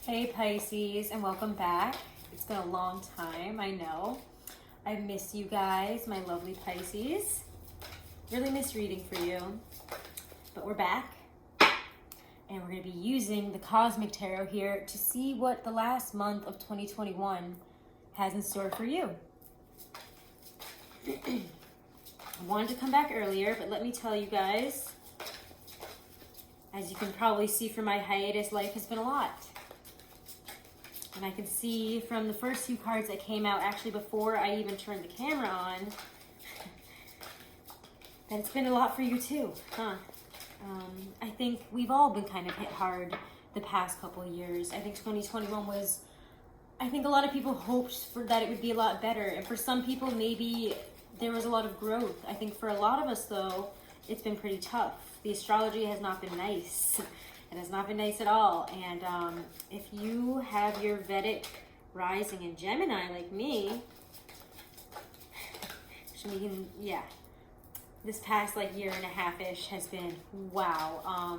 Hey Pisces, and welcome back. It's been a long time, I know. I miss you guys, my lovely Pisces. Really miss reading for you, but we're back. And we're going to be using the Cosmic Tarot here to see what the last month of 2021 has in store for you. I wanted to come back earlier, but let me tell you guys, as you can probably see from my hiatus, life has been a lot. And I can see from the first few cards that came out, actually before I even turned the camera on, that it's been a lot for you too, huh? I think we've all been kind of hit hard the past couple of years. I think 2021 was, I think a lot of people hoped for that it would be a lot better. And for some people, maybe there was a lot of growth. I think for a lot of us though, it's been pretty tough. The astrology has not been nice. It has not been nice at all. And if you have your Vedic rising in Gemini like me, yeah, this past like year and a half-ish has been wow.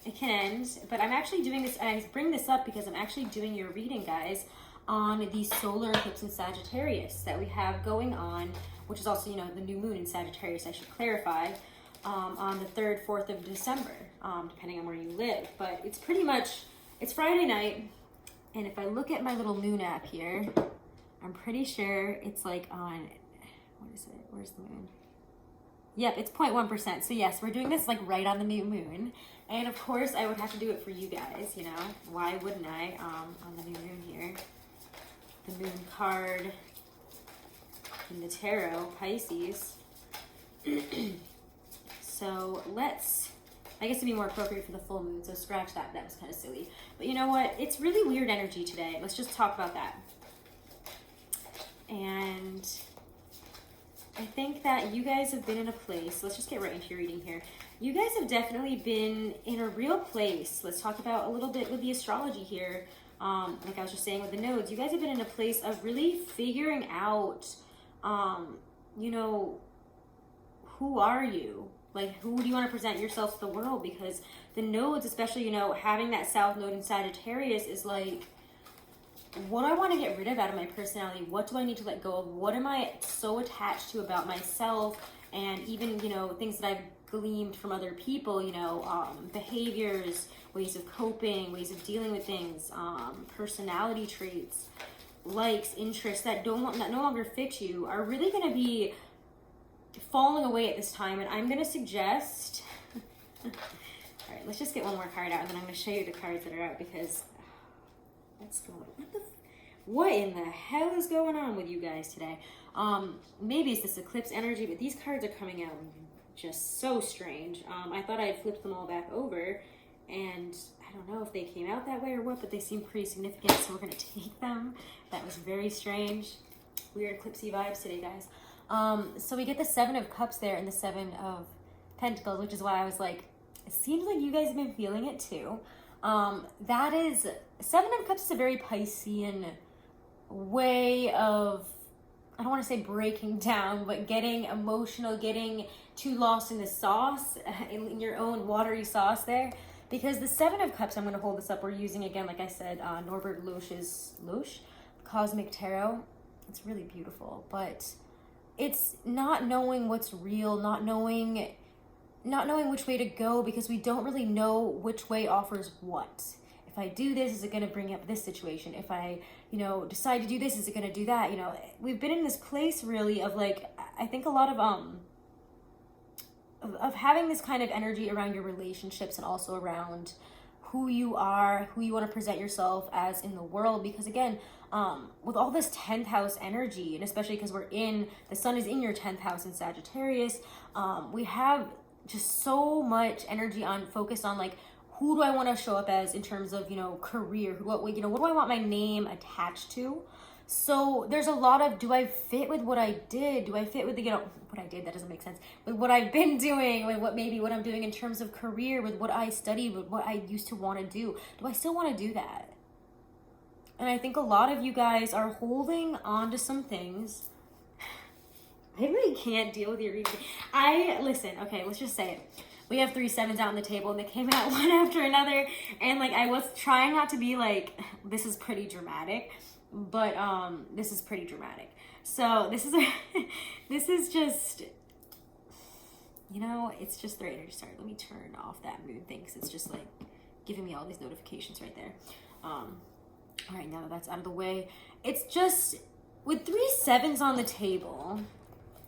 It can end, but I'm actually doing this, and I bring this up because I'm actually doing your reading, guys, on the solar eclipse in Sagittarius that we have going on, which is also, the new moon in Sagittarius, I should clarify, on the 3rd, 4th of December, depending on where you live. But it's pretty much, it's Friday night, and if I look at my little moon app here, I'm pretty sure it's like on, what is it? Where's the moon? Yep, it's 0.1%. So yes, we're doing this like right on the new moon. And of course, I would have to do it for you guys, Why wouldn't I? On the new moon here. The moon card in the tarot, Pisces. So let's, I guess it'd be more appropriate for the full moon, so scratch that. That was kind of silly. But you know what? It's really weird energy today. Let's just talk about that. And I think that you guys have been in a place, let's just get right into your reading here. You guys have definitely been in a real place. Let's talk about a little bit with the astrology here. Like I was just saying with the nodes, you guys have been in a place of really figuring out, who are you? Like, who do you want to present yourself to the world? Because the nodes, especially, having that South node in Sagittarius is like, what do I want to get rid of out of my personality? What do I need to let go of? What am I so attached to about myself? And even, things that I've gleaned from other people, behaviors, ways of coping, ways of dealing with things, personality traits, likes, interests that no longer fit you are really going to be falling away at this time. And I'm going to suggest, all right, let's just get one more card out, and then I'm going to show you the cards that are out, because what in the hell is going on with you guys today? Maybe it's this eclipse energy, but these cards are coming out just so strange. I thought I had flipped them all back over, and I don't know if they came out that way or what, but they seem pretty significant, so we're going to take them. That was very strange. Weird eclipsey vibes today, guys. So we get the 7 of Cups there and the 7 of Pentacles, which is why I was like, it seems like you guys have been feeling it too. That is, 7 of Cups is a very Piscean way of, I don't want to say breaking down, but getting emotional, getting too lost in the sauce, in your own watery sauce there. Because the 7 of Cups, I'm going to hold this up, we're using again, like I said, Norbert Loesch's Cosmic Tarot. It's really beautiful, but it's not knowing what's real, not knowing which way to go, because we don't really know which way offers what. If I do this, is it going to bring up this situation? If I, decide to do this, is it going to do that? We've been in this place really of like, I think a lot of having this kind of energy around your relationships and also around who you are, who you want to present yourself as in the world. Because again, with all this 10th house energy, and especially because the sun is in your 10th house in Sagittarius, we have just so much energy focused on like, who do I want to show up as in terms of, career? What do I want my name attached to? So there's a lot of, do I fit with what I did? Do I fit with what I did? That doesn't make sense. With what I've been doing, with what I'm doing in terms of career, with what I studied, with what I used to want to do. Do I still want to do that? And I think a lot of you guys are holding on to some things. I really can't deal with your reading. Listen, okay, let's just say it. we have 3 sevens out on the table, and they came out one after another. And like, I was trying not to be like, this is pretty dramatic, but this is pretty dramatic. So this is this is just, you know, it's just the right energy. Sorry, let me turn off that mood thing, because it's just like giving me all these notifications right there. All right, now that that's out of the way, it's just with 3 sevens on the table,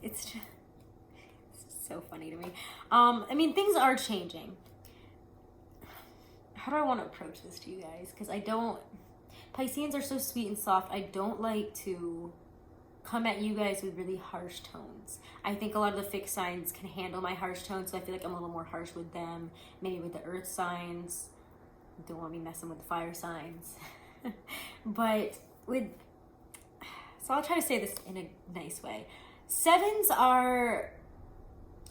it's just so funny to me. I mean, things are changing. How do I want to approach this to you guys? Because I don't, Pisceans are so sweet and soft. I don't like to come at you guys with really harsh tones. I think a lot of the fixed signs can handle my harsh tones, so I feel like I'm a little more harsh with them. Maybe with the earth signs. Don't want me messing with the fire signs. But with, so I'll try to say this in a nice way. Sevens are,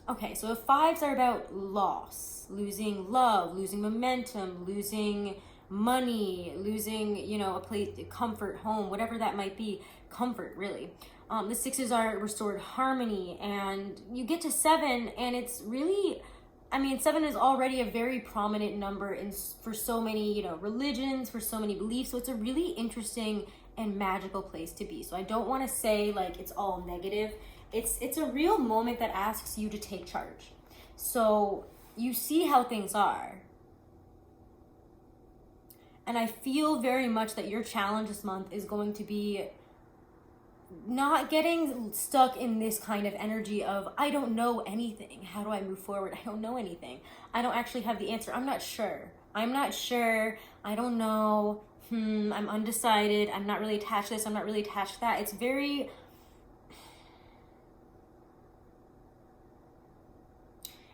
okay, so if 5s are about loss, losing love, losing momentum, losing money, losing, you know, a place, comfort, home, whatever that might be, comfort, really. The 6s are restored harmony, and you get to 7, and it's really, I mean, 7 is already a very prominent number for so many, you know, religions, for so many beliefs. So it's a really interesting and magical place to be. So I don't want to say like it's all negative. It's a real moment that asks you to take charge. So you see how things are. And I feel very much that your challenge this month is going to be not getting stuck in this kind of energy of, I don't know anything. How do I move forward? I don't know anything. I don't actually have the answer. I'm not sure. I don't know. I'm undecided. I'm not really attached to this. I'm not really attached to that. It's very,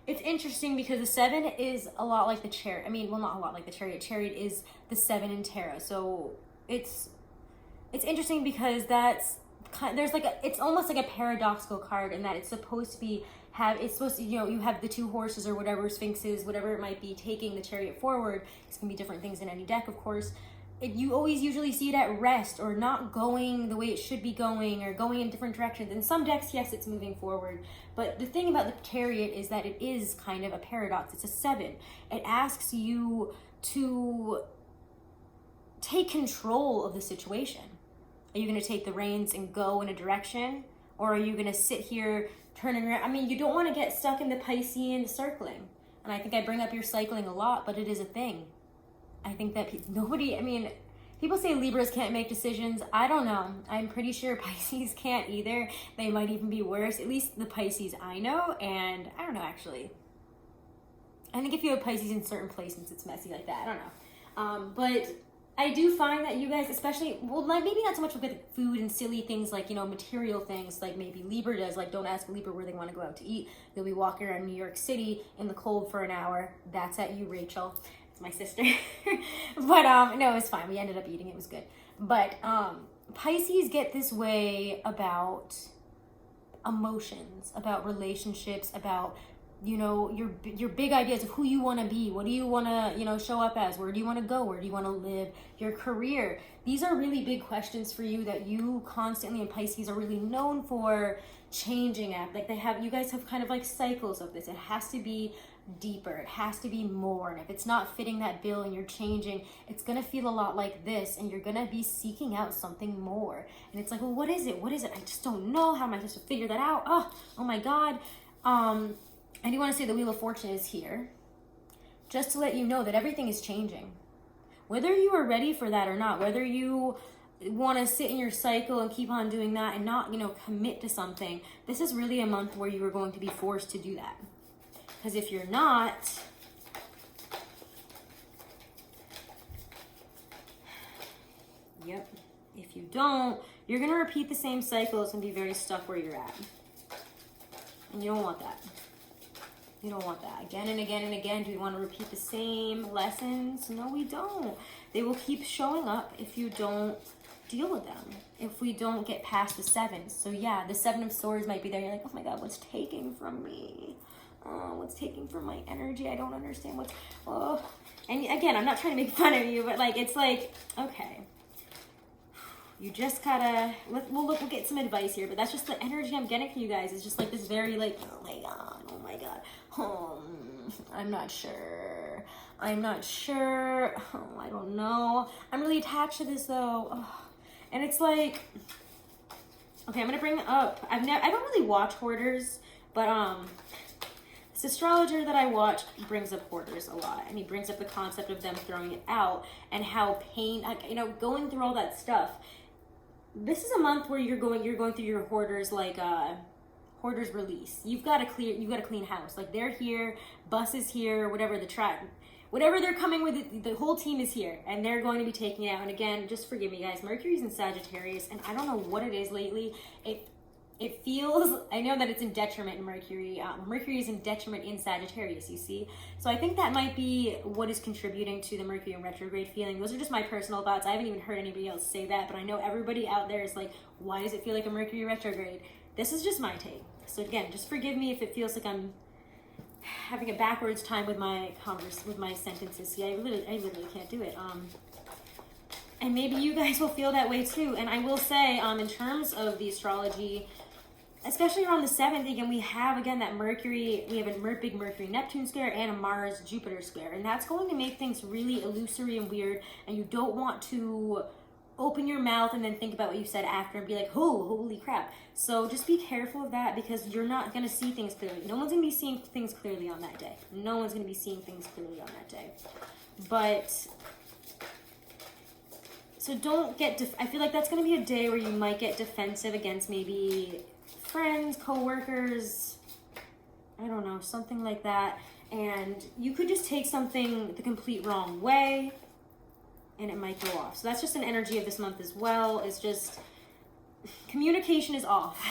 it's interesting because the 7 is a lot like the Chariot. I mean, well, not a lot like the Chariot. Chariot is the 7 in tarot. So it's interesting because there's like it's almost like a paradoxical card in that it's supposed to be, it's supposed to, you know, you have the 2 horses or whatever, sphinxes, whatever it might be, taking the Chariot forward. It's gonna be different things in any deck, of course. You always usually see it at rest or not going the way it should be going or going in different directions. In some decks, yes, it's moving forward. But the thing about the Chariot is that it is kind of a paradox. It's a 7. It asks you to take control of the situation. Are you going to take the reins and go in a direction? Or are you going to sit here turning around? I mean, you don't want to get stuck in the Piscean circling. And I think I bring up your cycling a lot, but it is a thing. I think that people say Libras can't make decisions. I don't know. I'm pretty sure Pisces can't either. They might even be worse. At least the Pisces I know. And I don't know, actually. I think if you have Pisces in certain places, it's messy like that. I don't know. But I do find that you guys, especially, well, like maybe not so much with food and silly things like, you know, material things like maybe Libra does. Like, don't ask a Libra where they want to go out to eat. They'll be walking around New York City in the cold for an hour. That's at you, Rachel. It's my sister. But no, it was fine. We ended up eating. It was good. But Pisces get this way about emotions, about relationships, about, you know, your big ideas of who you want to be. What do you want to, you know, show up as? Where do you want to go? Where do you want to live? Your career. These are really big questions for you that you constantly in Pisces are really known for changing at. Like you guys have kind of like cycles of this. It has to be deeper. It has to be more. And if it's not fitting that bill and you're changing, it's going to feel a lot like this, and you're going to be seeking out something more. And it's like, well, what is it? What is it? I just don't know. How am I supposed to figure that out? Oh my God. I do want to say the Wheel of Fortune is here just to let you know that everything is changing. Whether you are ready for that or not, whether you want to sit in your cycle and keep on doing that and not, you know, commit to something, this is really a month where you are going to be forced to do that. Because if you're not, yep, if you don't, you're going to repeat the same cycles and be very stuck where you're at. And you don't want that. You don't want that. Again and again and again. Do we want to repeat the same lessons? No, we don't. They will keep showing up if you don't deal with them. If we don't get past the 7s. So yeah, the 7 of Swords might be there. You're like, oh my God, what's taking from me? What's taking from my energy? I don't understand what's, And again, I'm not trying to make fun of you, but like, it's like, okay. You just gotta, we'll get some advice here, but that's just the energy I'm getting from you guys. It's just like this very like, oh my God, I'm not sure. I'm not sure. Oh, I don't know. I'm really attached to this though. Oh. And it's like, okay, I'm gonna bring up, I don't really watch hoarders, but this astrologer that I watch brings up hoarders a lot, and he brings up the concept of them throwing it out and how like, you know, going through all that stuff. This is a month where you're going through your hoarders, like hoarders release. You've got a clean house. Like, they're here, bus is here, whatever whatever they're coming with, the whole team is here, and they're going to be taking it out. And again, just forgive me, guys. Mercury's in Sagittarius, and I don't know what it is lately. It feels, I know that it's in detriment in Mercury. Mercury is in detriment in Sagittarius, you see? So I think that might be what is contributing to the Mercury in retrograde feeling. Those are just my personal thoughts. I haven't even heard anybody else say that, but I know everybody out there is like, why does it feel like a Mercury retrograde? This is just my take. So again, just forgive me if it feels like I'm having a backwards time with my sentences. See, I literally can't do it. And maybe you guys will feel that way too. And I will say, in terms of the astrology, especially around the 7th, again, we have, that Mercury, we have a big Mercury-Neptune square and a Mars-Jupiter square. And that's going to make things really illusory and weird. And you don't want to open your mouth and then think about what you said after and be like, oh, holy crap. So just be careful of that, because you're not going to see things clearly. No one's going to be seeing things clearly on that day. No one's going to be seeing things clearly on that day. But so don't get, I feel like that's going to be a day where you might get defensive against maybe friends, co-workers, I don't know, something like that. And you could just take something the complete wrong way, and it might go off. So that's just an energy of this month as well. It's just, communication is off.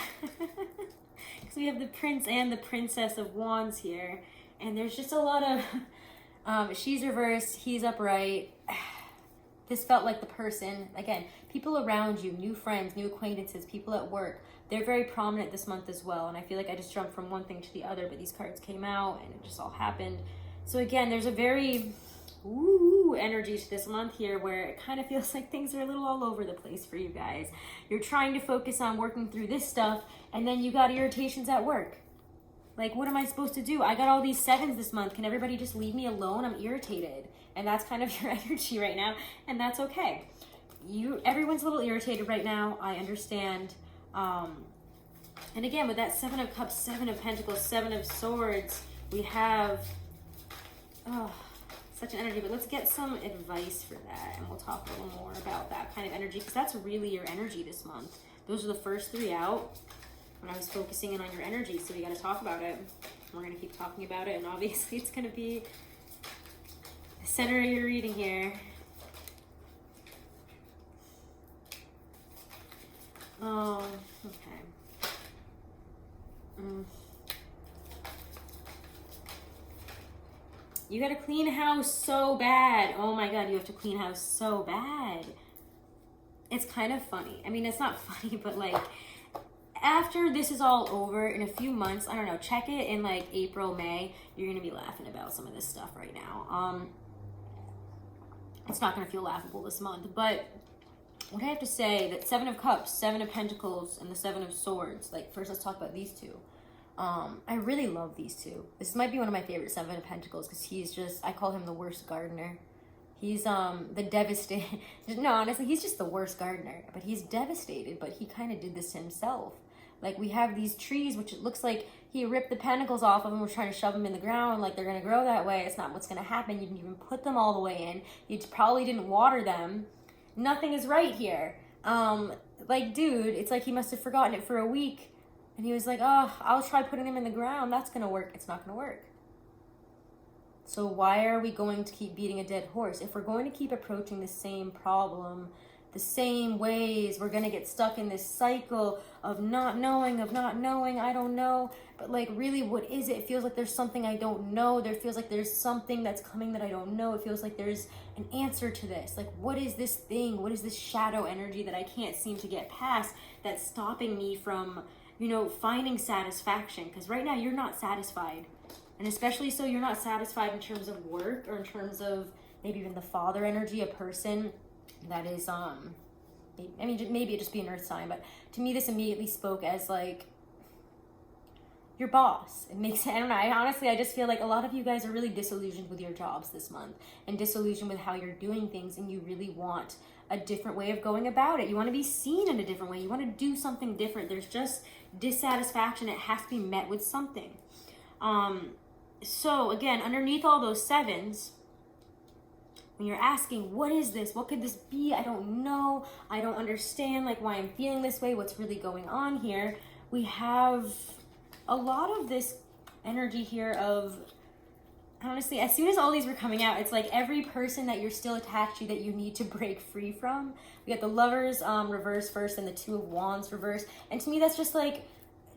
Because we have the Prince and the Princess of Wands here. And there's just a lot of, she's reversed, he's upright. This felt like the person, again, people around you, new friends, new acquaintances, people at work, they're very prominent this month as well. And I feel like I just jumped from one thing to the other, but these cards came out and it just all happened. So again, there's a very energy to this month here, where it kind of feels like things are a little all over the place for you guys. You're trying to focus on working through this stuff, and then you got irritations at work. Like, what am I supposed to do? I got all these 7s this month. Can everybody just leave me alone? I'm irritated. And that's kind of your energy right now, and that's okay. Everyone's a little irritated right now. I understand. And again, with that 7 of Cups, 7 of Pentacles, 7 of Swords, we have such an energy. But let's get some advice for that, and we'll talk a little more about that kind of energy, because that's really your energy this month. Those are the first 3 out when I was focusing in on your energy. So we got to talk about it. We're going to keep talking about it, and obviously it's going to be the center of your reading here. Oh, okay. You gotta clean house so bad. Oh my God, you have to clean house so bad. It's kind of funny. I mean, it's not funny, but like, after this is all over, in a few months, I don't know, check it in like April, May, you're gonna be laughing about some of this stuff right now. It's not gonna feel laughable this month, but what I have to say, that 7 of Cups, 7 of Pentacles, and the 7 of Swords, like, first let's talk about these two. I really love these two. This might be one of my favorite 7 of Pentacles, because he's just, I call him the worst gardener. He's the devastated, no, honestly, he's just the worst gardener, but he's devastated, but he kind of did this to himself. Like, we have these trees, which it looks like he ripped the pentacles off of them, was trying to shove them in the ground, like they're going to grow that way. It's not what's going to happen. You didn't even put them all the way in. You probably didn't water them. Nothing is right here. Like, dude, it's like he must have forgotten it for a week. And he was like, oh, I'll try putting them in the ground. That's going to work. It's not going to work. So why are we going to keep beating a dead horse? If we're going to keep approaching the same problem, the same ways, we're going to get stuck in this cycle of not knowing, I don't know. But like, really, what is it? It feels like there's something I don't know. There feels like there's something that's coming that I don't know. It feels like there's an answer to this. Like, what is this thing? What is this shadow energy that I can't seem to get past that's stopping me from, you know, finding satisfaction? Because right now you're not satisfied. And especially so you're not satisfied in terms of work, or in terms of maybe even the father energy, a person that is, I mean, maybe it just be an earth sign, but to me this immediately spoke as like, your boss. It makes, I don't know, I just feel like a lot of you guys are really disillusioned with your jobs this month and disillusioned with how you're doing things, and you really want a different way of going about it. You want to be seen in a different way. You want to do something different. There's just dissatisfaction. It has to be met with something. So again, underneath all those sevens, when you're asking, what is this? What could this be? I don't know. I don't understand like why I'm feeling this way. What's really going on here? We have a lot of this energy here of, honestly, as soon as all these were coming out, it's like every person that you're still attached to that you need to break free from. We got the Lovers reverse first and the Two of Wands reverse. And to me, that's just like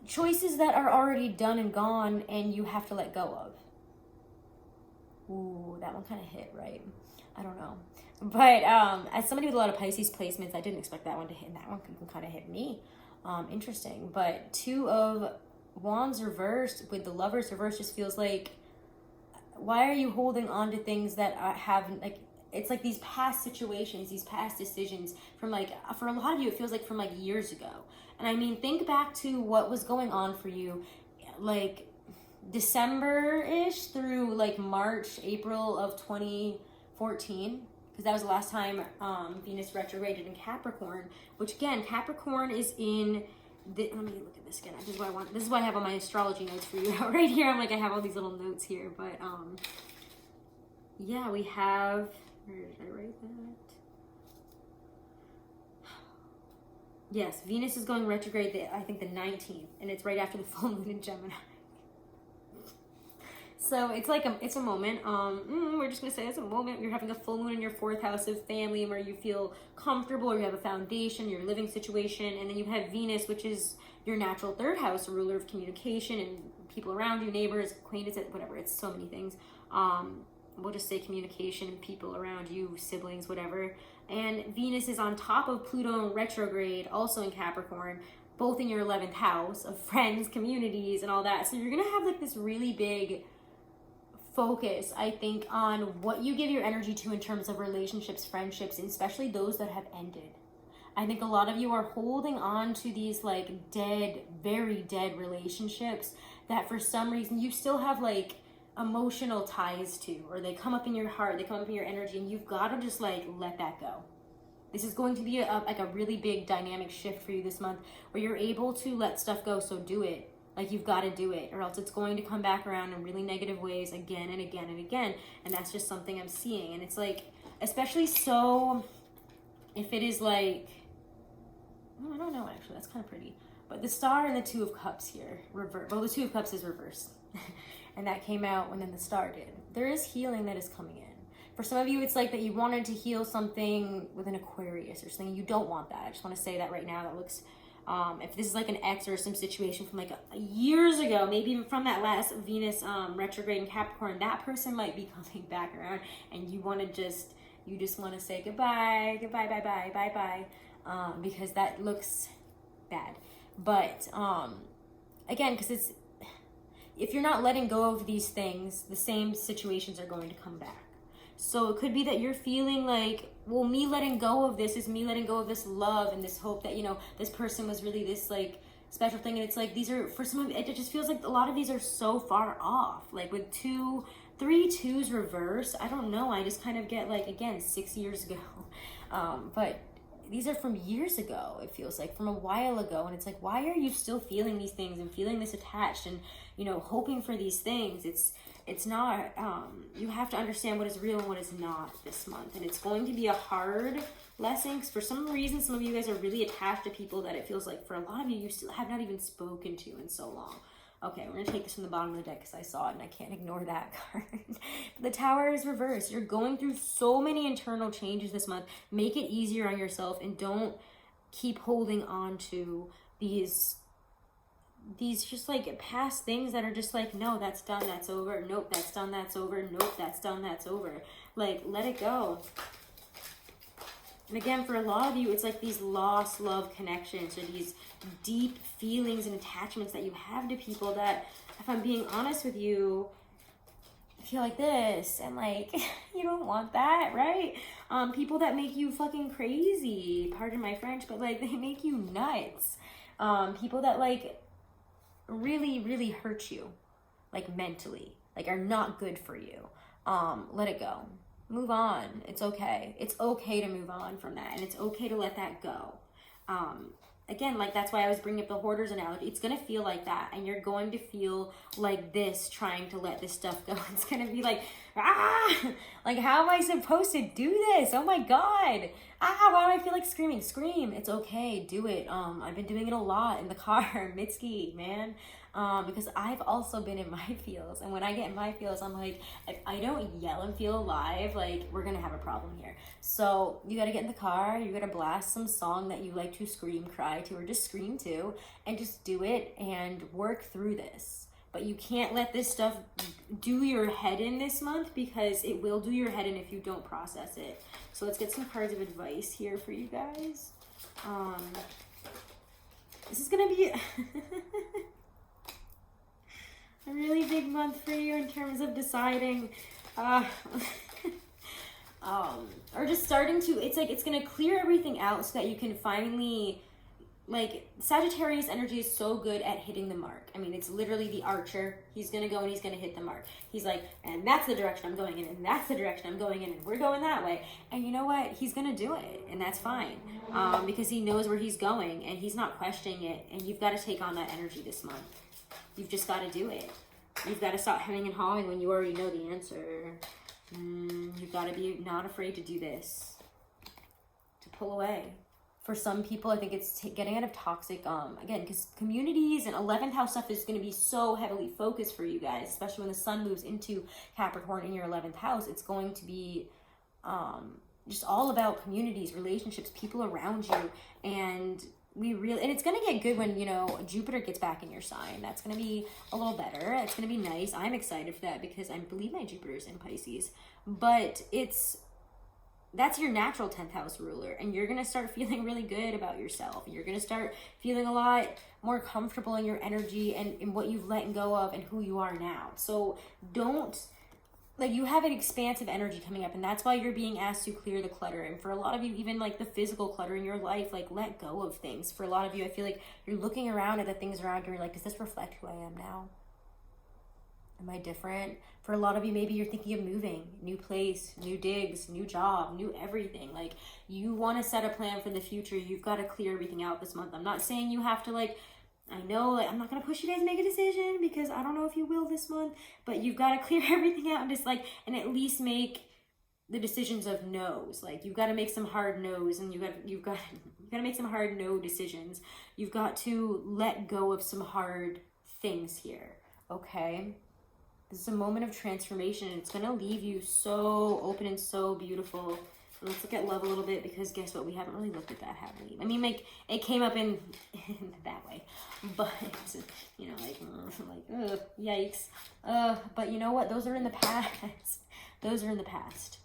choices that are already done and gone and you have to let go of. Ooh, that one kind of hit, right? I don't know. But as somebody with a lot of Pisces placements, I didn't expect that one to hit, and that one can kind of hit me. Interesting. But Two of Wands reversed with the Lovers reversed just feels like, why are you holding on to things that have, like, it's like these past situations, these past decisions from like, for a lot of you, it feels like from like years ago. And I mean, think back to what was going on for you, like December-ish through like March, April of 2014, because that was the last time Venus retrograded in Capricorn, which again, Capricorn is in let me look at this again. This is what I have on my astrology notes for you right here. I'm like, I have all these little notes here, but yeah, we have, where did I write that? Yes, Venus is going retrograde, I think the 19th, and it's right after the full moon in Gemini. So it's like it's a moment. We're just gonna say it's a moment. You're having a full moon in your 4th house of family, where you feel comfortable, or you have a foundation, your living situation, and then you have Venus, which is your natural 3rd house, a ruler of communication and people around you, neighbors, acquaintances, whatever. It's so many things. We'll just say communication, people around you, siblings, whatever. And Venus is on top of Pluto in retrograde, also in Capricorn, both in your 11th house of friends, communities, and all that. So you're gonna have like this really big focus, I think, on what you give your energy to in terms of relationships, friendships, and especially those that have ended. I think a lot of you are holding on to these like dead, very dead relationships that for some reason you still have like emotional ties to, or they come up in your heart, they come up in your energy, and you've got to just like let that go. This is going to be like a really big dynamic shift for you this month, where you're able to let stuff go. So do it. Like, you've got to do it, or else it's going to come back around in really negative ways again and again and again. And that's just something I'm seeing. And it's like, especially so if it is like, oh, I don't know, actually, that's kind of pretty. But the Star and the Two of Cups here, reverse. Well, the Two of Cups is reversed. And that came out when then the Star did. There is healing that is coming in. For some of you, it's like that you wanted to heal something with an Aquarius or something. You don't want that. I just want to say that right now. That looks... if this is like an ex or some situation from like years ago, maybe even from that last Venus retrograde in Capricorn, that person might be coming back around, and you want to you just want to say goodbye, bye, because that looks bad. But again, because if you're not letting go of these things, the same situations are going to come back. So it could be that you're feeling like, well, me letting go of this is me letting go of this love and this hope that, you know, this person was really this like special thing. And it's like, these are, for some of it just feels like a lot of these are so far off. Like with 3 2s reverse, I don't know. I just kind of get like, again, 6 years ago. But these are from years ago, it feels like, from a while ago. And it's like, why are you still feeling these things and feeling this attached and, you know, hoping for these things? It's not, you have to understand what is real and what is not this month. And it's going to be a hard lesson, because for some reason, some of you guys are really attached to people that it feels like for a lot of you, you still have not even spoken to in so long. Okay, we're going to take this from the bottom of the deck because I saw it and I can't ignore that card. The Tower is reversed. You're going through so many internal changes this month. Make it easier on yourself and don't keep holding on to these just like past things that are just like, no, that's done, that's over. Nope, that's done, that's over. Nope, that's done, that's over. Like, let it go. And again, for a lot of you, it's like these lost love connections or these deep feelings and attachments that you have to people that, if I'm being honest with you, feel like this. And like, you don't want that, right? People that make you fucking crazy, pardon my French, but like they make you nuts. People that like really, really hurt you, like mentally, like are not good for you, let it go. Move on. It's okay. It's okay to move on from that, and it's okay to let that go. Again, like that's why I was bringing up the hoarders analogy. It's gonna feel like that, and you're going to feel like this trying to let this stuff go. It's gonna be like, like how am I supposed to do this? Oh my god, why do I feel like screaming? Scream. It's okay. Do it. I've been doing it a lot in the car, Mitski, man. Because I've also been in my feels, and when I get in my feels, I'm like, if I don't yell and feel alive, like we're gonna have a problem here. So you gotta get in the car, you gotta blast some song that you like to scream, cry to, or just scream to, and just do it and work through this. But you can't let this stuff do your head in this month, because it will do your head in if you don't process it. So let's get some cards of advice here for you guys. This is gonna be a really big month for you in terms of deciding, or just starting to, it's like, it's going to clear everything out so that you can finally, like, Sagittarius energy is so good at hitting the mark. I mean, it's literally the archer. He's going to go and he's going to hit the mark. He's like, and that's the direction I'm going in, and that's the direction I'm going in, and we're going that way. And you know what? He's going to do it, and that's fine, because he knows where he's going, and he's not questioning it, and you've got to take on that energy this month. You've just got to do it. You've got to stop hemming and hawing when you already know the answer. You've got to be not afraid to do this. To pull away. For some people, I think it's getting out of toxic, again, because communities and 11th house stuff is going to be so heavily focused for you guys, especially when the sun moves into Capricorn in your 11th house. It's going to be just all about communities, relationships, people around you, and and it's going to get good when, you know, Jupiter gets back in your sign. That's going to be a little better. It's going to be nice. I'm excited for that because I believe my Jupiter's in Pisces. But that's your natural 10th house ruler, and you're going to start feeling really good about yourself. You're going to start feeling a lot more comfortable in your energy and in what you've let go of and who you are now. So you have an expansive energy coming up, and that's why you're being asked to clear the clutter. And for a lot of you, even like the physical clutter in your life, like let go of things. For a lot of you, I feel like you're looking around at the things around you and you're like, does this reflect who I am now? Am I different? For a lot of you, maybe you're thinking of moving, new place, new digs, new job, new everything. Like, you want to set a plan for the future. You've got to clear everything out this month. I'm not saying you have to, I know, I'm not going to push you guys to make a decision because I don't know if you will this month, but you've got to clear everything out and just and at least make the decisions of no's. Like, you've got to make some hard no's, and you've got to make some hard no decisions. You've got to let go of some hard things here, okay? This is a moment of transformation, and it's going to leave you so open and so beautiful. Let's look at love a little bit, because guess what? We haven't really looked at that, have we? I mean, it came up in that way, but, you know, yikes. But you know what? Those are in the past. Those are in the past.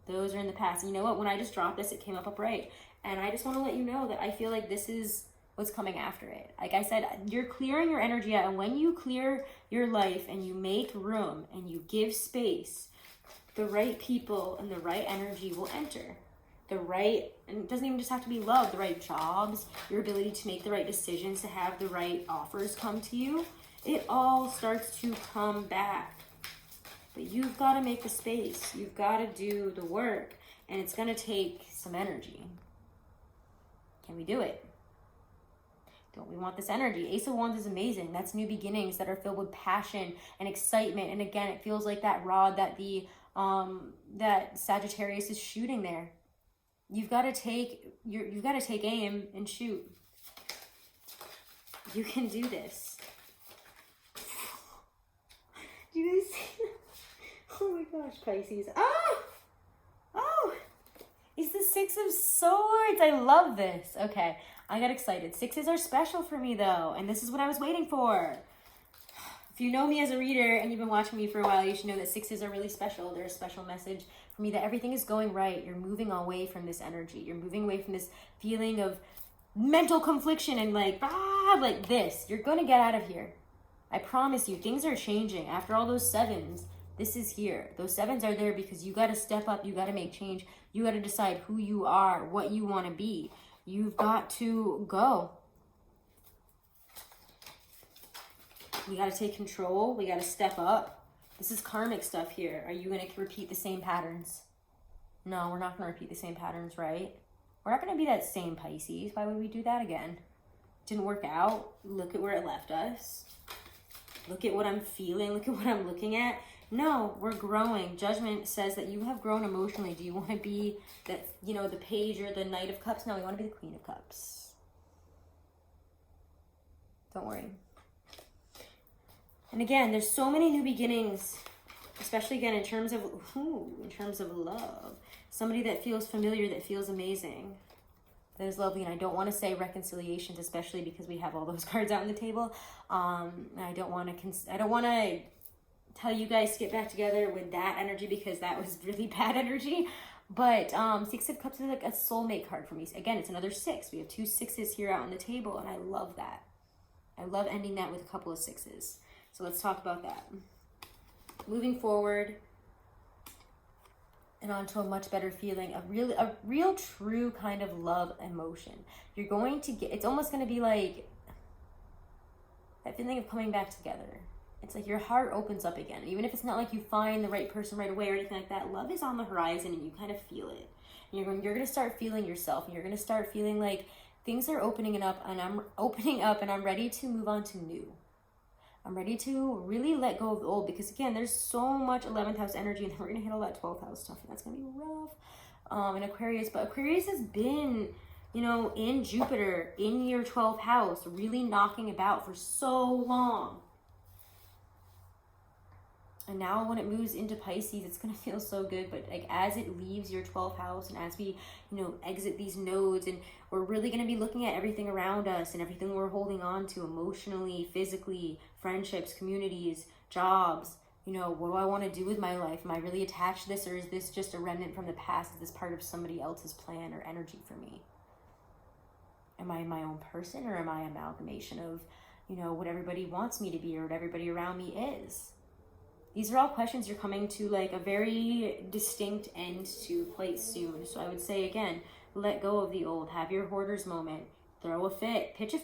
Those are in the past. And you know what? When I just dropped this, it came up upright. And I just want to let you know that I feel like this is what's coming after it. Like I said, you're clearing your energy out, and when you clear your life and you make room and you give space, the right people and the right energy will enter. And it doesn't even just have to be love, the right jobs, your ability to make the right decisions, to have the right offers come to you. It all starts to come back. But you've got to make the space. You've got to do the work, and it's going to take some energy. Can we do it? Don't we want this energy? Ace of Wands is amazing. That's new beginnings that are filled with passion and excitement. And again, it feels like that rod that that Sagittarius is shooting there. You've got to take aim and shoot. You can do this. Do you guys see that? Oh my gosh, Pisces. Oh, it's the Six of Swords. I love this. Okay, I got excited. Sixes are special for me though, and this is what I was waiting for. If you know me as a reader and you've been watching me for a while, you should know that sixes are really special. They're a special message for me that everything is going right. You're moving away from this energy. You're moving away from this feeling of mental confliction and like this. You're going to get out of here. I promise you, things are changing. After all those sevens, this is here. Those sevens are there because you got to step up. You got to make change. You got to decide who you are, what you want to be. You've got to go. We got to take control. We got to step up. This is karmic stuff here. Are you going to repeat the same patterns? No, we're not going to repeat the same patterns, right? We're not going to be that same Pisces. Why would we do that again? Didn't work out. Look at where it left us. Look at what I'm feeling. Look at what I'm looking at. No, we're growing. Judgment says that you have grown emotionally. Do you want to be that, you know, the Page or the Knight of Cups? No, you want to be the Queen of Cups. Don't worry. And again, there's so many new beginnings, especially again in terms of love. Somebody that feels familiar, that feels amazing, that is lovely. And I don't want to say reconciliations, especially because we have all those cards out on the table. I don't want to tell you guys to get back together with that energy, because that was really bad energy. But Six of Cups is like a soulmate card for me. Again, it's another 6. We have 2 6s here out on the table, and I love that. I love ending that with a couple of 6s. So let's talk about that. Moving forward and on to a much better feeling, a real true kind of love emotion. You're going to get, it's almost going to be like that feeling of coming back together. It's like your heart opens up again. Even if it's not like you find the right person right away or anything like that, love is on the horizon and you kind of feel it. And you're going to start feeling yourself, and you're going to start feeling like things are opening up, and I'm ready to move on to new. I'm ready to really let go of the old, because again, there's so much 11th house energy, and then we're going to hit all that 12th house stuff, and that's going to be rough. In Aquarius, but Aquarius has been, you know, in Jupiter, in your 12th house, really knocking about for so long. And now when it moves into Pisces, it's going to feel so good. But like as it leaves your 12th house, and as we, you know, exit these nodes, and we're really going to be looking at everything around us and everything we're holding on to emotionally, physically, friendships, communities, jobs. You know, what do I want to do with my life? Am I really attached to this, or is this just a remnant from the past? Is this part of somebody else's plan or energy for me? Am I my own person, or am I an amalgamation of, you know, what everybody wants me to be or what everybody around me is? These are all questions you're coming to like a very distinct end to quite soon. So I would say, again, let go of the old. Have your hoarder's moment. Throw a fit. Pitch a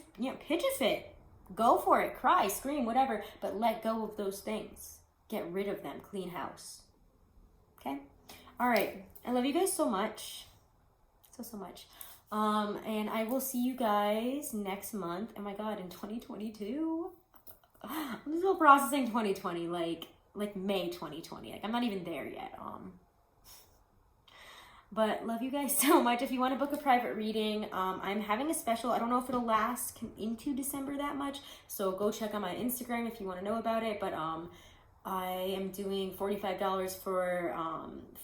fit. Go for it. Cry, scream, whatever. But let go of those things. Get rid of them. Clean house. Okay? All right. I love you guys so much. So much. And I will see you guys next month. Oh my God, in 2022? I'm still processing 2020, like May 2020. Like I'm not even there yet. But love you guys so much. If you want to book a private reading, I'm having a special. I don't know if it'll last into December that much, so go check on my Instagram if you want to know about it. But I am doing $45 for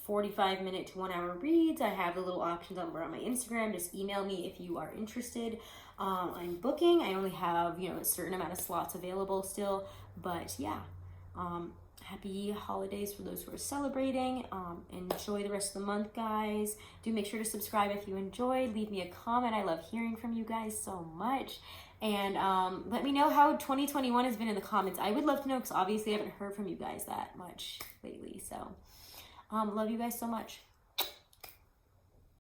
45-minute to 1-hour reads. I have the little options over on my Instagram. Just email me if you are interested. I'm booking. I only have, you know, a certain amount of slots available still, but yeah. Happy holidays for those who are celebrating. Enjoy the rest of the month, guys. Do make sure to subscribe if you enjoyed. Leave me a comment. I love hearing from you guys so much. And let me know how 2021 has been in the comments. I would love to know, because obviously I haven't heard from you guys that much lately. So love you guys so much.